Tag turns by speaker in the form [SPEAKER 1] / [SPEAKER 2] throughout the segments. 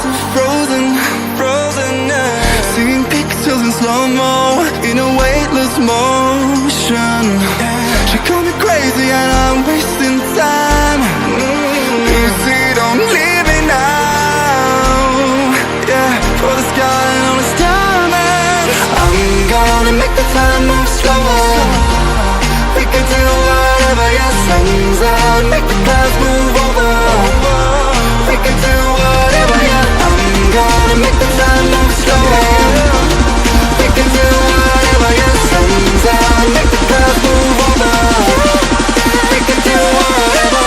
[SPEAKER 1] are frozen, yeah. Seeing pixels in slow-mo, in a weightless motion. She called me crazy and I'm wasting time. Easy, don't leave me now. Yeah, for the sky and all its diamonds. I'm gonna make the time move slower. We can do whatever, yeah. Sun's out, make the clouds move over. We can do whatever, yeah. I'm gonna make the time move slower. We can do whatever, yeah. Sun's out, make the clouds move over. We can do whatever.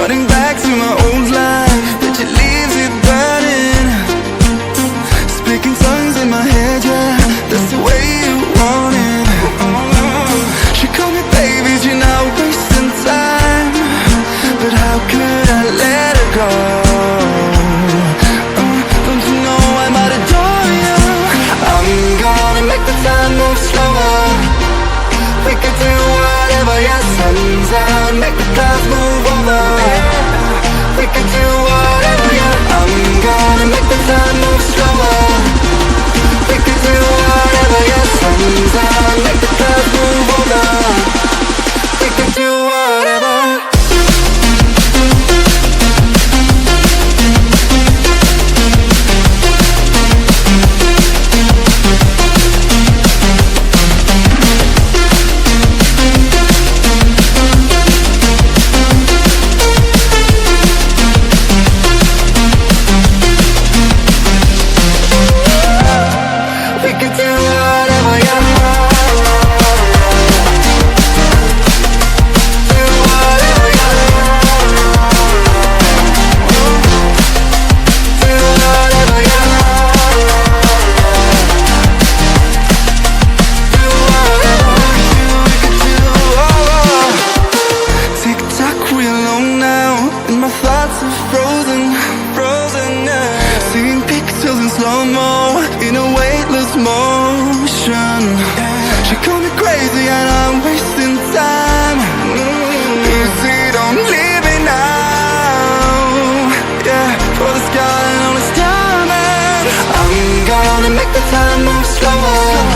[SPEAKER 1] Running back to my old life, but it leaves it burning. Speaking tongues in my head, yeah, that's the way you want it. She called me baby, you're not wasting time. But how could I let her go? Don't you know I might adore you? I'm gonna make the time move slower. We can do whatever, yeah. Sun's out, make the clouds move over. We can do whatever, yeah. I'm gonna make the time move slower. We can do whatever, yeah. Sun's out, make the clouds move over. We can do whatever. Seeing pixels in slow-mo, in a weightless motion. She called me crazy and I'm wasting time. Easy, don't leave me now. Yeah, for the sky and all its diamonds. I'm gonna make the time move slower.